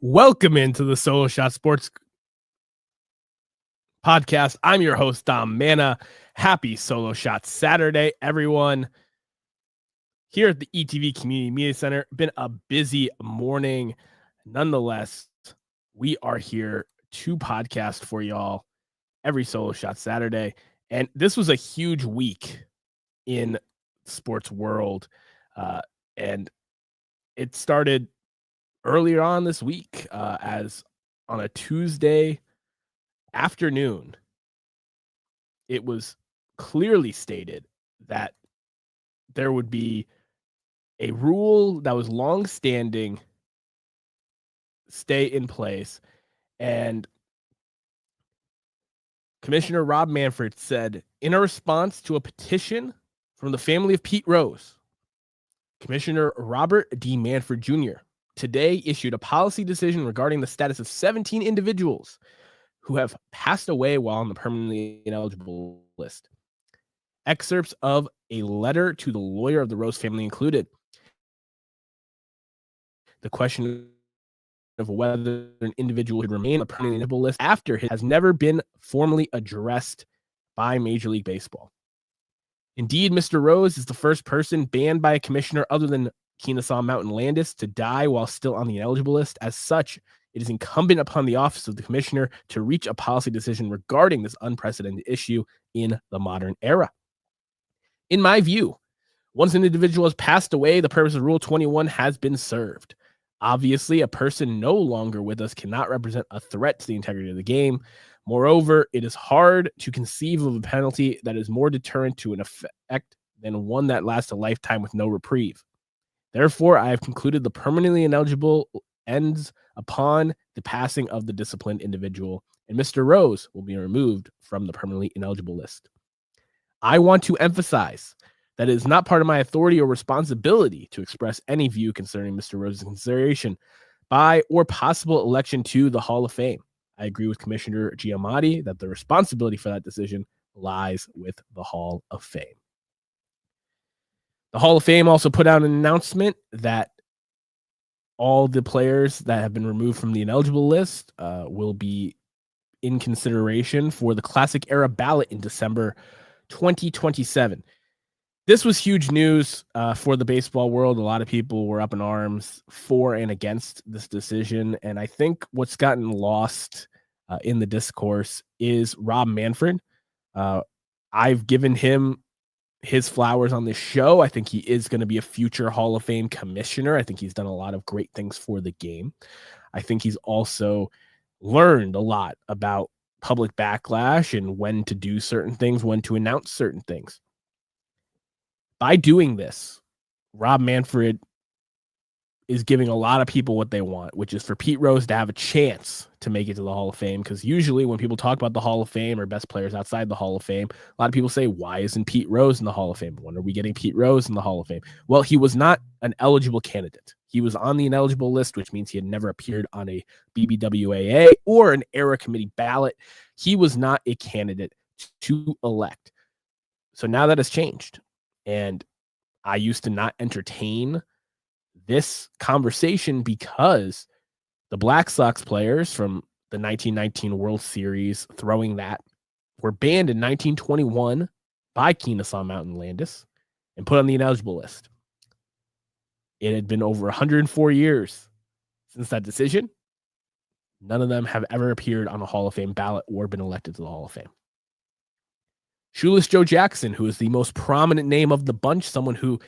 Welcome into the Solo Shot Sports Podcast. I'm your host, Dom Manna. Happy Solo Shot Saturday, everyone. Here at the ETV Community Media Center, been a busy morning. Nonetheless, we are here to podcast for y'all every Solo Shot Saturday. And this was a huge week in sports world. And it started earlier on this week as on a Tuesday afternoon, it was clearly stated that there would be a rule that was long-standing stay in place. And Commissioner Rob Manfred said, in a response to a petition from the family of Pete Rose, Commissioner Robert D. Manfred Jr. today issued a policy decision regarding the status of 17 individuals who have passed away while on the permanently ineligible list. Excerpts of a letter to the lawyer of the Rose family included the question of whether an individual should remain on the permanently ineligible list after it has never been formally addressed by Major League Baseball. Indeed, Mr. Rose is the first person banned by a commissioner other than Kennesaw Mountain Landis to die while still on the ineligible list. As such, it is incumbent upon the office of the commissioner to reach a policy decision regarding this unprecedented issue in the modern era. In my view, once an individual has passed away, the purpose of Rule 21 has been served. Obviously, a person no longer with us cannot represent a threat to the integrity of the game. Moreover, it is hard to conceive of a penalty that is more deterrent to an effect than one that lasts a lifetime with no reprieve. Therefore, I have concluded the permanently ineligible ends upon the passing of the disciplined individual, and Mr. Rose will be removed from the permanently ineligible list. I want to emphasize that it is not part of my authority or responsibility to express any view concerning Mr. Rose's consideration by or possible election to the Hall of Fame. I agree with Commissioner Giamatti that the responsibility for that decision lies with the Hall of Fame. The Hall of Fame also put out an announcement that all the players that have been removed from the ineligible list will be in consideration for the Classic Era ballot in December 2027. This was huge news for the baseball world. A lot of people were up in arms for and against this decision. And I think what's gotten lost in the discourse is Rob Manfred. I've given him his flowers on this show. I think he is going to be a future Hall of Fame commissioner. I think he's done a lot of great things for the game. I think he's also learned a lot about public backlash and when to do certain things, when to announce certain things. By doing this, Rob Manfred is giving a lot of people what they want, which is for Pete Rose to have a chance to make it to the Hall of Fame. Because usually when people talk about the Hall of Fame or best players outside the Hall of Fame, a lot of people say, why isn't Pete Rose in the Hall of Fame? When are we getting Pete Rose in the Hall of Fame? Well, he was not an eligible candidate. He was on the ineligible list, which means he had never appeared on a BBWAA or an era committee ballot. He was not a candidate to elect. So now that has changed. And I used to not entertain this conversation because the Black Sox players from the 1919 World Series throwing that were banned in 1921 by Kennesaw Mountain Landis and put on the ineligible list. It had been over 104 years since that decision. None of them have ever appeared on a Hall of Fame ballot or been elected to the Hall of Fame. Shoeless Joe Jackson, who is the most prominent name of the bunch, someone who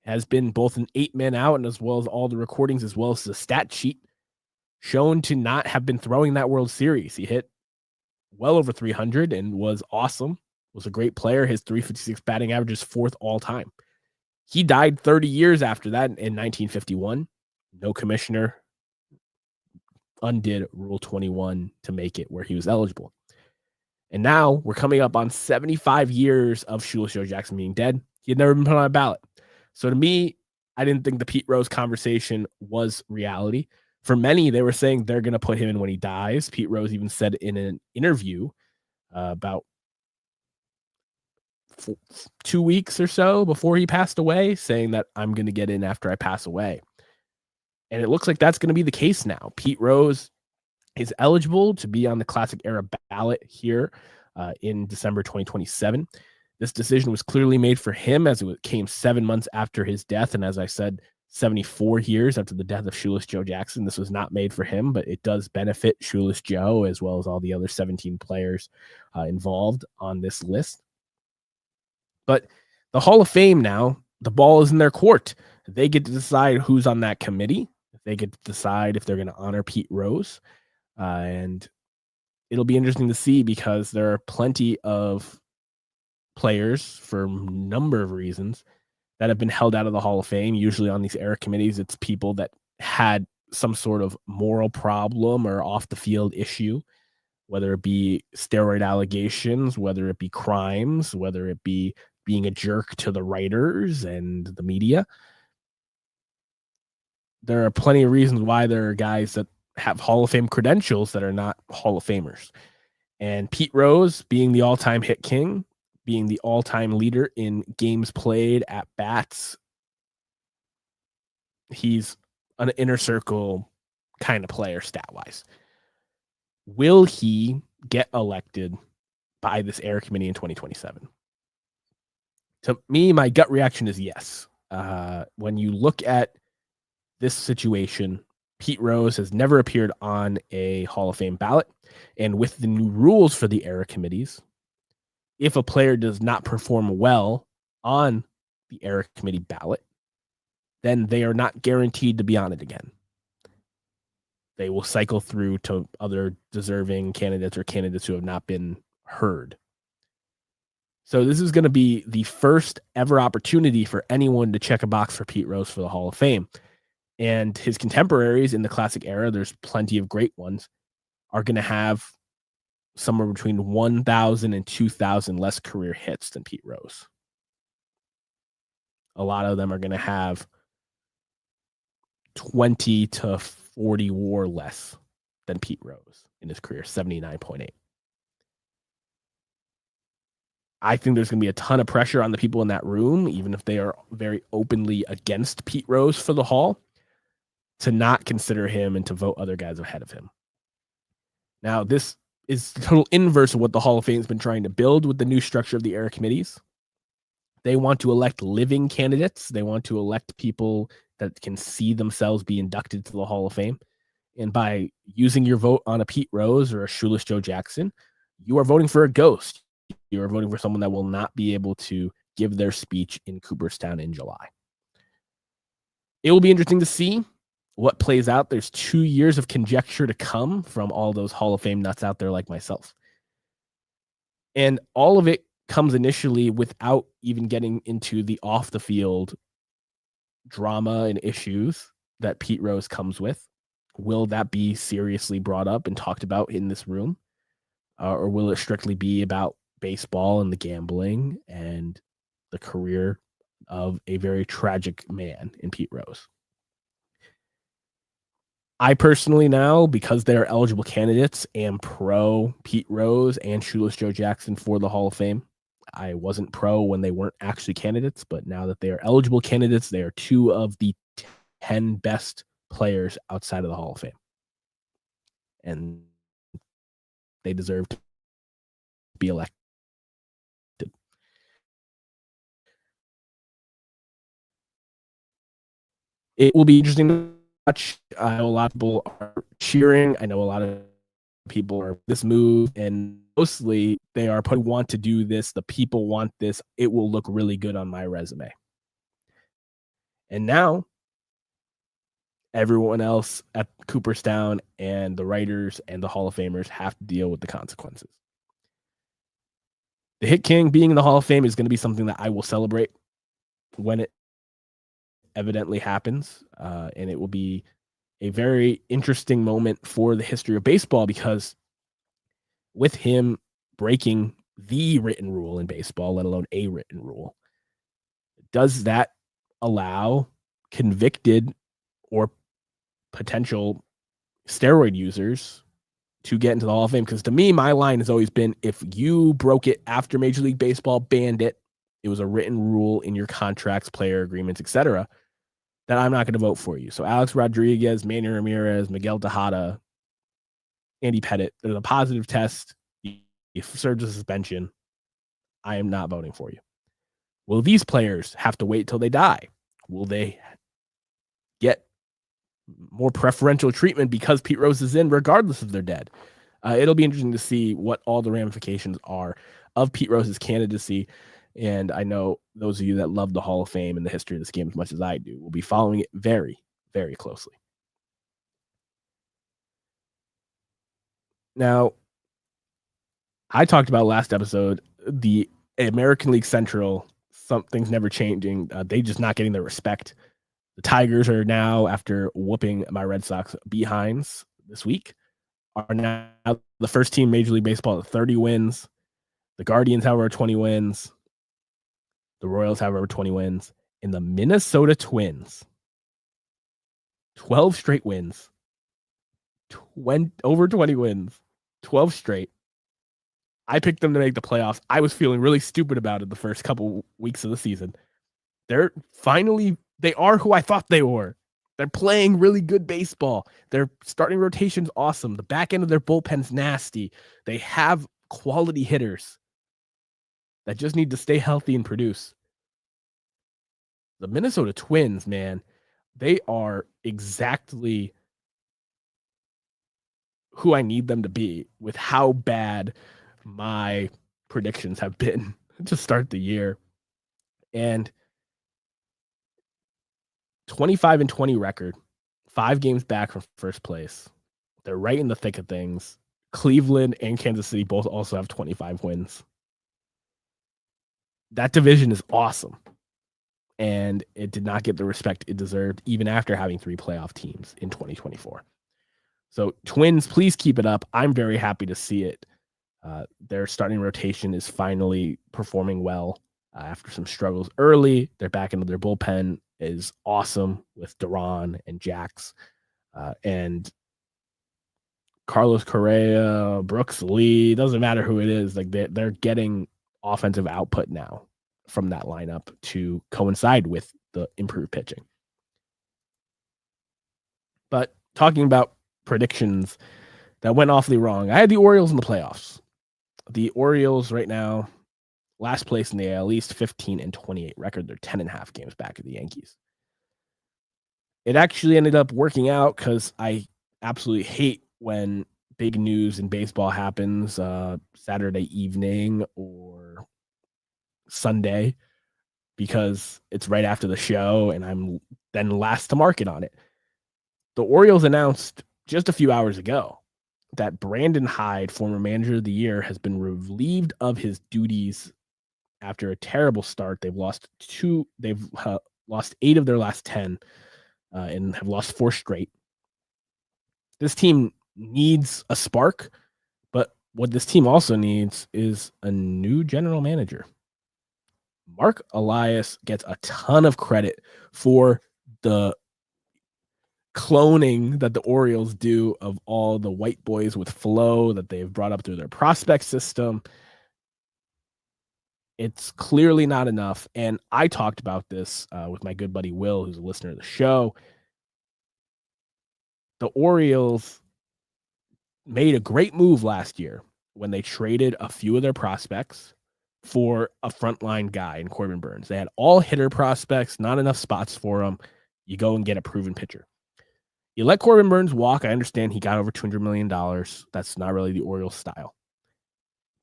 has been both an 8-man out and as well as all the recordings, as well as the stat sheet, shown to not have been throwing that World Series. He hit well over 300 and was awesome, was a great player. His .356 batting average is fourth all time. He died 30 years after that in 1951. No commissioner undid Rule 21 to make it where he was eligible. And now we're coming up on 75 years of Shoeless Joe Jackson being dead. He had never been put on a ballot. So to me, I didn't think the Pete Rose conversation was reality. For many, they were saying they're going to put him in when he dies. Pete Rose even said in an interview about 2 weeks or so before he passed away, saying that I'm going to get in after I pass away. And it looks like that's going to be the case now. Pete Rose is eligible to be on the Classic Era ballot here in December 2027. This decision was clearly made for him as it came 7 months after his death. And as I said, 74 years after the death of Shoeless Joe Jackson. This was not made for him, but it does benefit Shoeless Joe as well as all the other 17 players involved on this list. But the Hall of Fame now, the ball is in their court. They get to decide who's on that committee. They get to decide if they're going to honor Pete Rose. And it'll be interesting to see because there are plenty of players for a number of reasons that have been held out of the Hall of Fame. Usually on these era committees, it's people that had some sort of moral problem or off the field issue, whether it be steroid allegations, whether it be crimes, whether it be being a jerk to the writers and the media. There are plenty of reasons why there are guys that have Hall of Fame credentials that are not Hall of Famers. And Pete Rose, being the all-time hit king, being the all-time leader in games played, at bats, he's an inner circle kind of player stat-wise. Will he get elected by this era committee in 2027? To me, my gut reaction is yes. When you look at this situation, Pete Rose has never appeared on a Hall of Fame ballot. And with the new rules for the era committees, if a player does not perform well on the era committee ballot, then they are not guaranteed to be on it again. They will cycle through to other deserving candidates or candidates who have not been heard. So this is going to be the first ever opportunity for anyone to check a box for Pete Rose for the Hall of Fame. And his contemporaries in the classic era, there's plenty of great ones, are going to have somewhere between 1,000 and 2,000 less career hits than Pete Rose. A lot of them are going to have 20 to 40 WAR less than Pete Rose in his career, 79.8. I think there's going to be a ton of pressure on the people in that room, even if they are very openly against Pete Rose for the Hall, to not consider him and to vote other guys ahead of him. Now, this is the total inverse of what the Hall of Fame has been trying to build with the new structure of the era committees. They want to elect living candidates. They want to elect people that can see themselves be inducted to the Hall of Fame. And by using your vote on a Pete Rose or a Shoeless Joe Jackson, you are voting for a ghost. You are voting for someone that will not be able to give their speech in Cooperstown in July. It will be interesting to see what plays out. There's 2 years of conjecture to come from all those Hall of Fame nuts out there like myself. And all of it comes initially without even getting into the off the field drama and issues that Pete Rose comes with. Will that be seriously brought up and talked about in this room? Or will it strictly be about baseball and the gambling and the career of a very tragic man in Pete Rose? I personally now, because they're eligible candidates, am pro Pete Rose and Shoeless Joe Jackson for the Hall of Fame. I wasn't pro when they weren't actually candidates, but now that they are eligible candidates, they are 2 of the 10 best players outside of the Hall of Fame. And they deserve to be elected. It will be interesting to watch. I know a lot of people are cheering. I know a lot of people are this move, and mostly they are want to do this. The people want this. It will look really good on my resume. And now everyone else at Cooperstown and the writers and the Hall of Famers have to deal with the consequences. The Hit King being in the Hall of Fame is going to be something that I will celebrate when it evidently happens. And it will be a very interesting moment for the history of baseball, because with him breaking the written rule in baseball, let alone a written rule, does that allow convicted or potential steroid users to get into the Hall of Fame? Because to me, my line has always been, if you broke it after Major League Baseball banned it, it was a written rule in your contracts, player agreements, etc., then I'm not going to vote for you. So Alex Rodriguez, Manny Ramirez, Miguel Tejada, Andy Pettit, there's a positive test. You served a suspension. I am not voting for you. Will these players have to wait till they die? Will they get more preferential treatment because Pete Rose is in, regardless if they're dead? It'll be interesting to see what all the ramifications are of Pete Rose's candidacy. And I know those of you that love the Hall of Fame and the history of this game as much as I do will be following it very, very closely. Now, I talked about last episode, the American League Central, something's never changing. They just not getting their respect. The Tigers are now, after whooping my Red Sox behinds this week, are now the first team in Major League Baseball at 30 wins. The Guardians have over 20 wins. The Royals have over 20 wins. And the Minnesota Twins, 12 straight wins. Over 20 wins. 12 straight. I picked them to make the playoffs. I was feeling really stupid about it the first couple weeks of the season. They are who I thought they were. They're playing really good baseball. Their starting rotation's awesome. The back end of their bullpen's nasty. They have quality hitters that just need to stay healthy and produce. The Minnesota Twins, man, they are exactly who I need them to be with how bad my predictions have been to start the year. And 25-20 record, 5 games back from first place. They're right in the thick of things. Cleveland and Kansas City both also have 25 wins. That division is awesome. And it did not get the respect it deserved, even after having 3 playoff teams in 2024. So Twins, please keep it up. I'm very happy to see it. Their starting rotation is finally performing well after some struggles early. They're back into their bullpen is awesome with Duran and Jax and Carlos Correa, Brooks Lee. Doesn't matter who it is. Like they're getting offensive output now from that lineup to coincide with the improved pitching. But talking about predictions that went awfully wrong, I had the Orioles in the playoffs. The Orioles right now, last place in the AL East, 15-28 record. They're 10.5 games back of the Yankees. It actually ended up working out because I absolutely hate when big news in baseball happens Saturday evening or Sunday because it's right after the show and I'm then last to market on it. The Orioles announced just a few hours ago that Brandon Hyde, former manager of the year, has been relieved of his duties after a terrible start. They've lost 8 of their last 10 and have lost 4 straight. This team needs a spark, but what this team also needs is a new general manager. Mark Elias gets a ton of credit for the cloning that the Orioles do of all the white boys with flow that they've brought up through their prospect system. It's clearly not enough. And I talked about this with my good buddy Will, who's a listener of the show. The Orioles made a great move last year when they traded a few of their prospects for a frontline guy in Corbin Burns. They had all hitter prospects, not enough spots for them. You go and get a proven pitcher. You let Corbin Burns walk. I understand he got over $200 million. That's not really the Orioles style.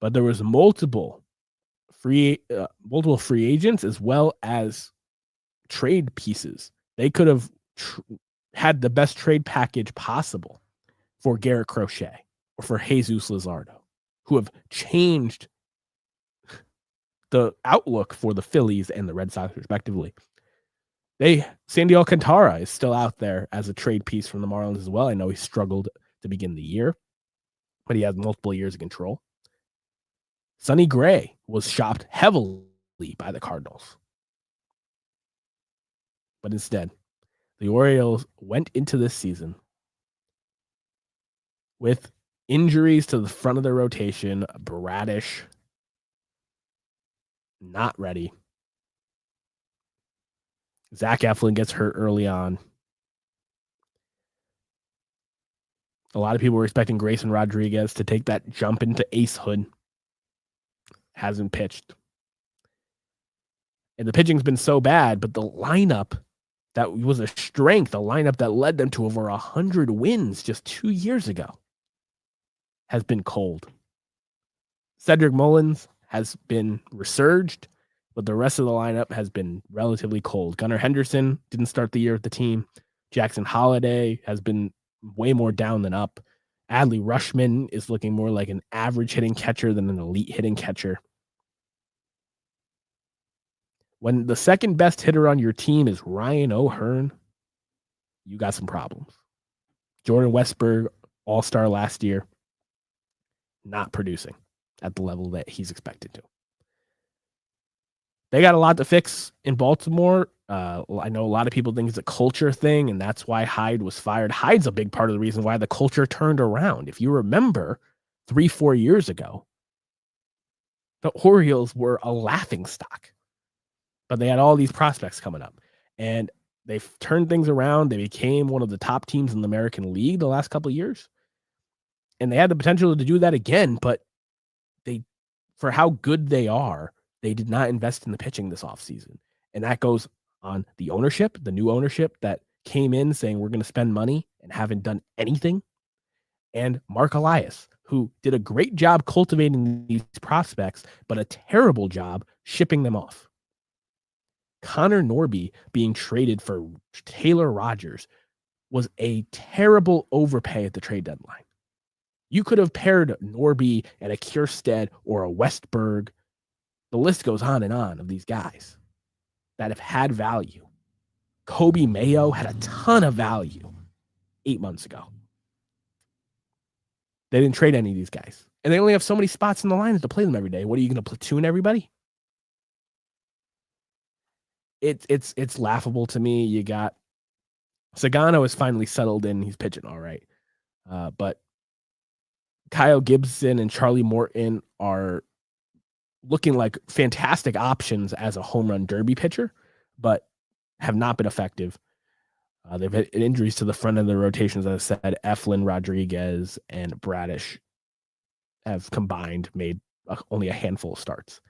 But there was multiple free agents as well as trade pieces. They could have had the best trade package possible for Garrett Crochet or for Jesus Luzardo, who have changed the outlook for the Phillies and the Red Sox, respectively. Sandy Alcantara is still out there as a trade piece from the Marlins as well. I know he struggled to begin the year, but he has multiple years of control. Sonny Gray was shopped heavily by the Cardinals. But instead, the Orioles went into this season with injuries to the front of their rotation. Bradish, not ready. Zach Eflin gets hurt early on. A lot of people were expecting Grayson Rodriguez to take that jump into acehood. Hasn't pitched. And the pitching's been so bad, but the lineup that was a strength, a lineup that led them to over 100 wins just 2 years ago, has been cold. Cedric Mullins has been resurged, but the rest of the lineup has been relatively cold. Gunnar Henderson didn't start the year with the team. Jackson Holliday has been way more down than up. Adley Rushman is looking more like an average hitting catcher than an elite hitting catcher. When the second best hitter on your team is Ryan O'Hearn, you got some problems. Jordan Westberg, all-star last year, not producing at the level that he's expected to. They got a lot to fix in Baltimore. I know a lot of people think it's a culture thing, and that's why Hyde was fired. Hyde's a big part of the reason why the culture turned around. If you remember 3-4 years ago, the Orioles were a laughingstock, but they had all these prospects coming up, and they've turned things around. They became one of the top teams in the American League the last couple of years, and they had the potential to do that again, but for how good they are, they did not invest in the pitching this offseason. And that goes on the ownership, the new ownership that came in saying we're going to spend money and haven't done anything. And Mark Elias, who did a great job cultivating these prospects, but a terrible job shipping them off. Connor Norby being traded for Taylor Rogers was a terrible overpay at the trade deadline. You could have paired Norby and a Kierstead or a Westberg. The list goes on and on of these guys that have had value. Kobe Mayo had a ton of value 8 months ago. They didn't trade any of these guys. And they only have so many spots in the lineup to play them every day. What are you going to platoon everybody? It's laughable to me. You got Sagano is finally settled in. He's pitching all right. But Kyle Gibson and Charlie Morton are looking like fantastic options as a home run derby pitcher, but have not been effective. They've had injuries to the front end of the rotations. As I said, Eflin, Rodriguez, and Bradish have combined made only a handful of starts.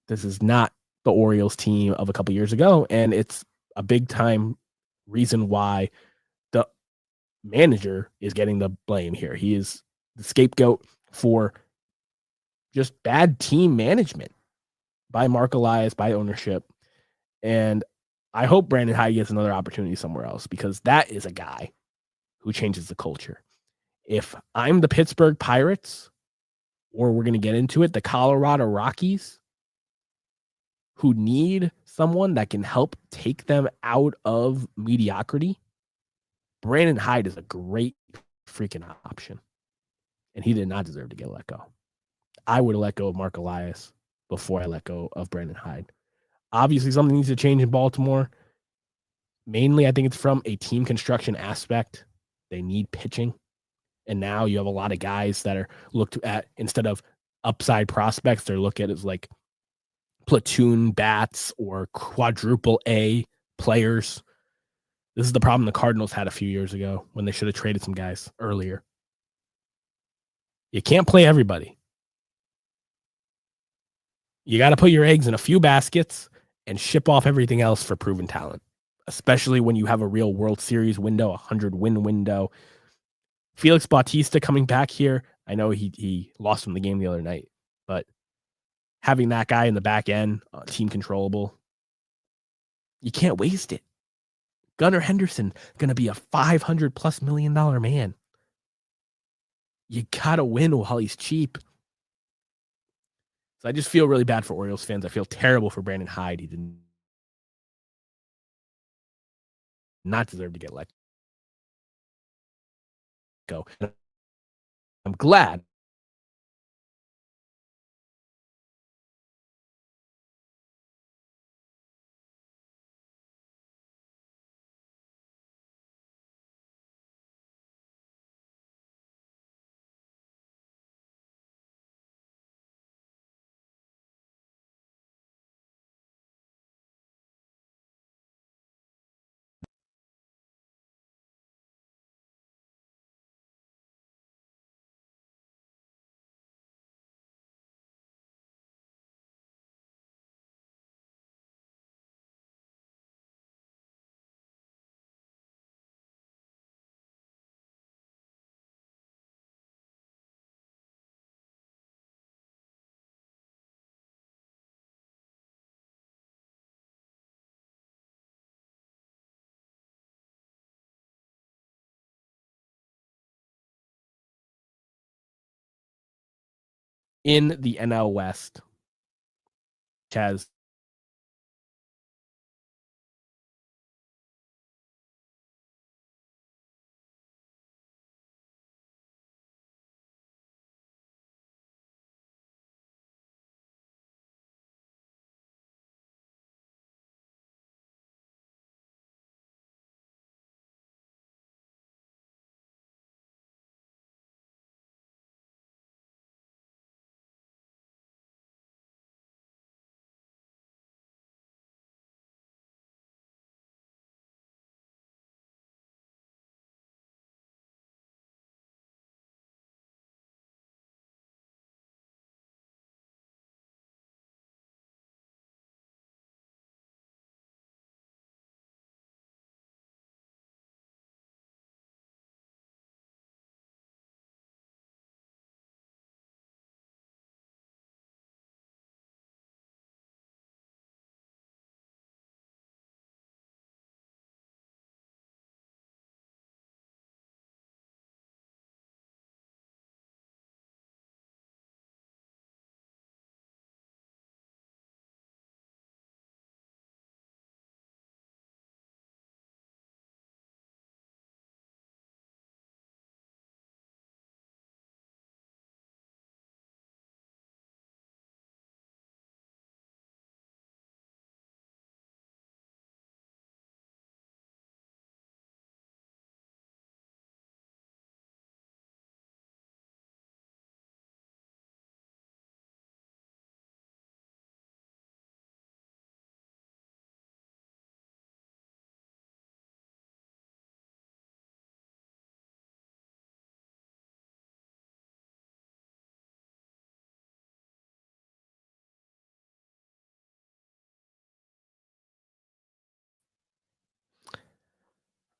This is not the Orioles team of a couple years ago, and it's a big time reason why the manager is getting the blame here. He is the scapegoat for just bad team management by Mark Elias, by ownership. And I hope Brandon Hyde gets another opportunity somewhere else, because that is a guy who changes the culture. If I'm the Pittsburgh Pirates, or we're going to get into it, the Colorado Rockies, who need someone that can help take them out of mediocrity, Brandon Hyde is a great freaking option. And he did not deserve to get let go. I would have let go of Mark Elias before I let go of Brandon Hyde. Obviously, something needs to change in Baltimore. Mainly, I think it's from a team construction aspect. They need pitching. And now you have a lot of guys that are looked at, instead of upside prospects, they're looked at as like platoon bats or quadruple A players. This is the problem the Cardinals had a few years ago when they should have traded some guys earlier. You can't play everybody. You got to put your eggs in a few baskets and ship off everything else for proven talent, especially when you have a real World Series window, 100-win window. Felix Bautista coming back here. I know he lost him the game the other night, but having that guy in the back end, team controllable, you can't waste it. Gunnar Henderson going to be a $500+ million man. You got to win while he's cheap. So I just feel really bad for Orioles fans. I feel terrible for Brandon Hyde. He did not deserve to get let go. I'm glad in the NL West, which has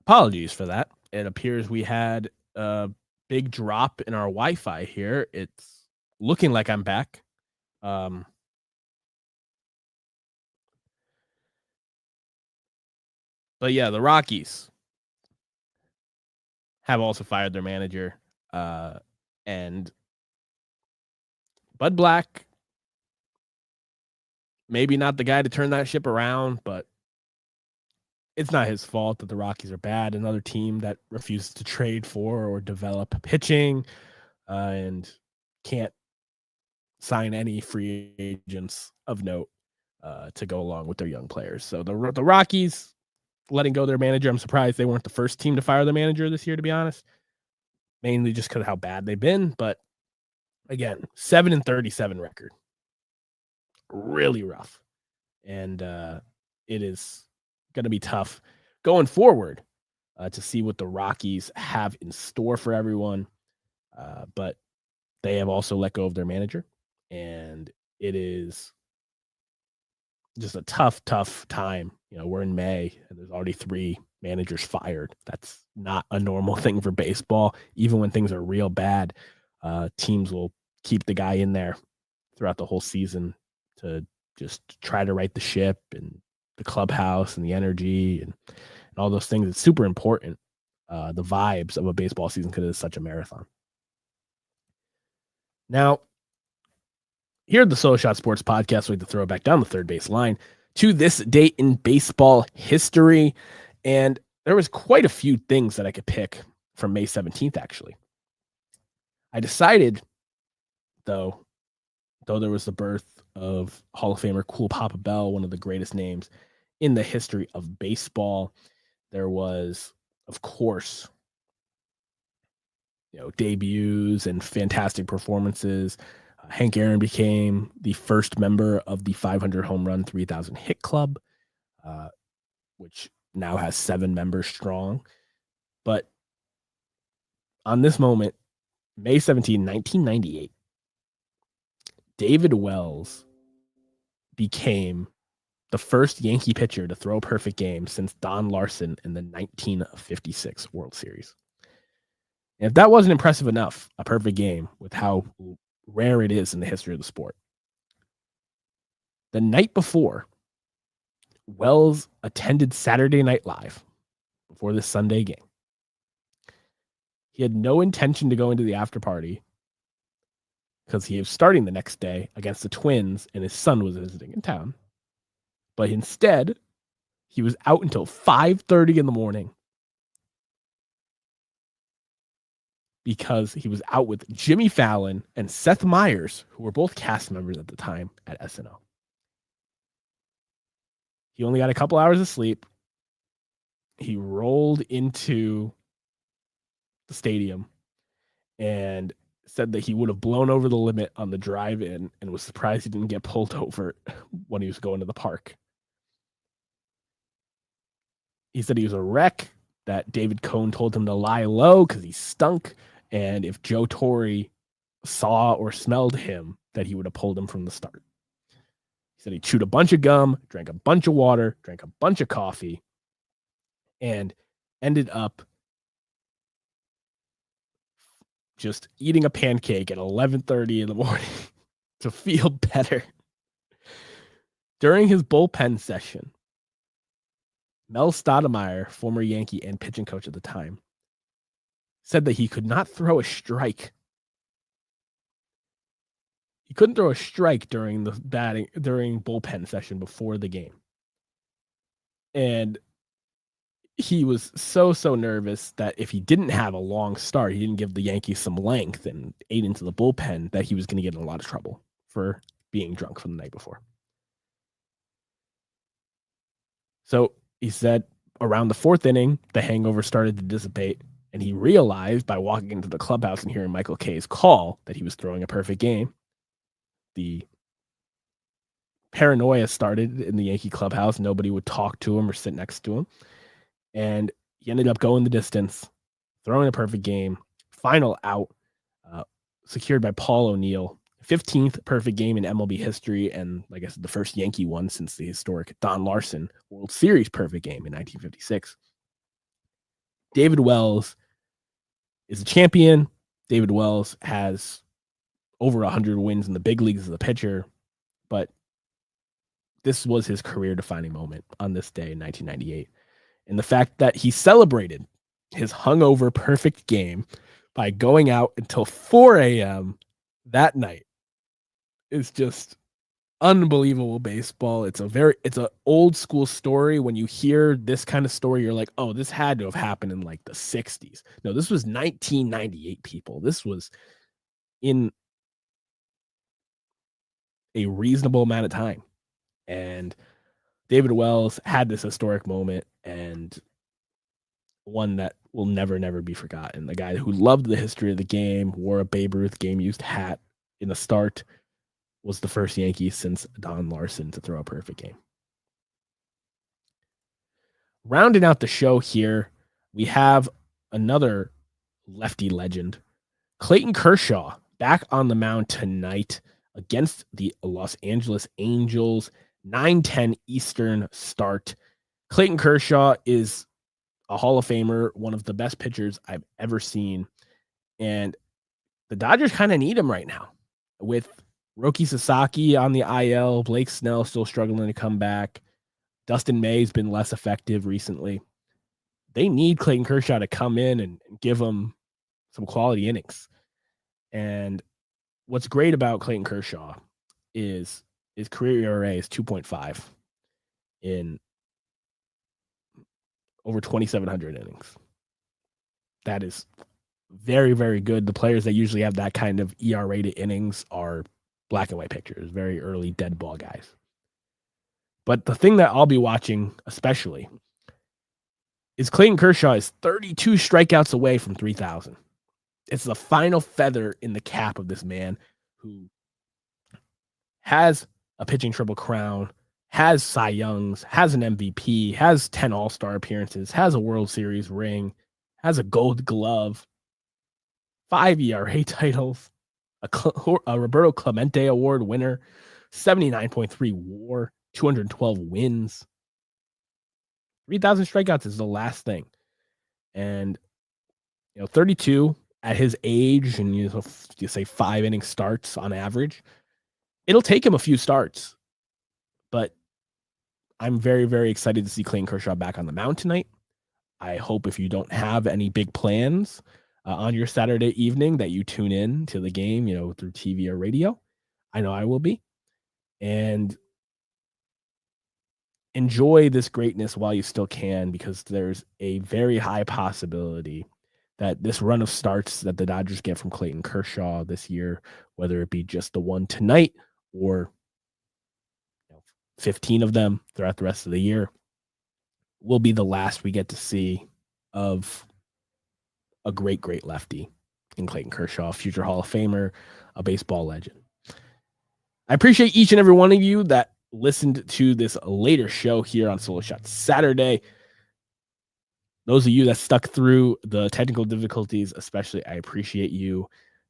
apologies for that. It appears we had a big drop in our Wi-Fi here. It's looking like I'm back. But yeah, the Rockies have also fired their manager. And Bud Black, maybe not the guy to turn that ship around, but it's not his fault that the Rockies are bad. Another team that refuses to trade for or develop pitching and can't sign any free agents of note to go along with their young players. So the Rockies letting go their manager, I'm surprised they weren't the first team to fire the manager this year, to be honest. Mainly just because of how bad they've been. But again, 7-37 record. Really rough. And it is going to be tough going forward to see what the Rockies have in store for everyone. But they have also let go of their manager. And it is just a tough time. We're in May and there's already 3 managers fired. That's not a normal thing for baseball. Even when things are real bad, teams will keep the guy in there throughout the whole season to just try to right the ship and the clubhouse and the energy and all those things. It's super important. The vibes of a baseball season because it's such a marathon. Now, here at the Solo Shot Sports Podcast, we like to throw it back down the third base line to this date in baseball history. And there was quite a few things that I could pick from May 17th, actually. I decided, though there was the birth of Hall of Famer Cool Papa Bell, one of the greatest names in the history of baseball, there was, of course, debuts and fantastic performances. Hank Aaron became the first member of the 500 home run, 3,000 hit club, which now has 7 members strong. But on this moment, May 17, 1998, David Wells became the first Yankee pitcher to throw a perfect game since Don Larson in the 1956 World Series. And if that wasn't impressive enough, a perfect game with how rare it is in the history of the sport. The night before, Wells attended Saturday Night Live before this Sunday game. He had no intention to go into the after party, because he was starting the next day against the Twins and his son was visiting in town. But instead, he was out until 5:30 in the morning because he was out with Jimmy Fallon and Seth Meyers, who were both cast members at the time at SNL. He only got a couple hours of sleep. He rolled into the stadium and said that he would have blown over the limit on the drive-in and was surprised he didn't get pulled over when he was going to the park. He said he was a wreck, that David Cohn told him to lie low because he stunk, and if Joe Torre saw or smelled him, that he would have pulled him from the start. He said he chewed a bunch of gum, drank a bunch of water, drank a bunch of coffee, and ended up just eating a pancake at 11:30 in the morning to feel better. During his bullpen session, Mel Stoudemire, former Yankee and pitching coach at the time, said that he could not throw a strike. He couldn't throw a strike during bullpen session before the game. And he was so nervous that if he didn't have a long start, he didn't give the Yankees some length and ate into the bullpen, that he was going to get in a lot of trouble for being drunk from the night before. So he said around the fourth inning, the hangover started to dissipate, and he realized by walking into the clubhouse and hearing Michael Kay's call that he was throwing a perfect game. The paranoia started in the Yankee clubhouse. Nobody would talk to him or sit next to him. And he ended up going the distance, throwing a perfect game. Final out, secured by Paul O'Neill. 15th perfect game in MLB history, and like I said, the first Yankee one since the historic Don Larson World Series perfect game in 1956. David Wells is a champion. David Wells has over 100 wins in the big leagues as a pitcher, but this was his career-defining moment on this day in 1998. And the fact that he celebrated his hungover perfect game by going out until 4 a.m. that night is just unbelievable baseball. It's an old school story. When you hear this kind of story, you're like, oh, this had to have happened in like the 60s. No, this was 1998, people. This was in a reasonable amount of time. And David Wells had this historic moment, and one that will never be forgotten. The guy who loved the history of the game, wore a Babe Ruth game-used hat in the start, was the first Yankee since Don Larson to throw a perfect game. Rounding out the show here, we have another lefty legend, Clayton Kershaw, back on the mound tonight against the Los Angeles Angels. 9:10 Eastern start. Clayton Kershaw is a Hall of Famer, one of the best pitchers I've ever seen. And the Dodgers kind of need him right now with Roki Sasaki on the IL, Blake Snell still struggling to come back. Dustin May's been less effective recently. They need Clayton Kershaw to come in and give them some quality innings. And what's great about Clayton Kershaw is his career ERA is 2.5 in over 2,700 innings. That is very, very good. The players that usually have that kind of ERA to innings are black and white pitchers, very early dead ball guys. But the thing that I'll be watching especially is Clayton Kershaw is 32 strikeouts away from 3,000. It's the final feather in the cap of this man who has a pitching triple crown, has Cy Youngs, has an MVP, has 10 All-Star appearances, has a World Series ring, has a Gold Glove, 5 ERA titles, a Roberto Clemente Award winner, 79.3 WAR, 212 wins. 3,000 strikeouts is the last thing. And, 32 at his age, and you say 5 inning starts on average, it'll take him a few starts. But I'm very, very excited to see Clayton Kershaw back on the mound tonight. I hope if you don't have any big plans, on your Saturday evening that you tune in to the game, through TV or radio. I know I will be. And enjoy this greatness while you still can, because there's a very high possibility that this run of starts that the Dodgers get from Clayton Kershaw this year, whether it be just the one tonight or 15 of them throughout the rest of the year, will be the last we get to see of a great, great lefty in Clayton Kershaw, future Hall of Famer, a baseball legend. I appreciate each and every one of you that listened to this later show here on Solo Shot Saturday. Those of you that stuck through the technical difficulties, especially, I appreciate you.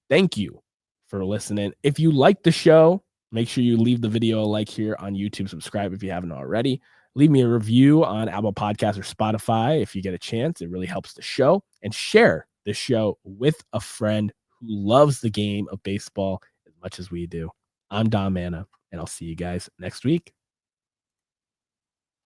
Thank you for listening. If you like the show, make sure you leave the video a like here on YouTube. Subscribe if you haven't already. Leave me a review on Apple Podcasts or Spotify if you get a chance. It really helps the show. And share this show with a friend who loves the game of baseball as much as we do. I'm Dom Manna, and I'll see you guys next week.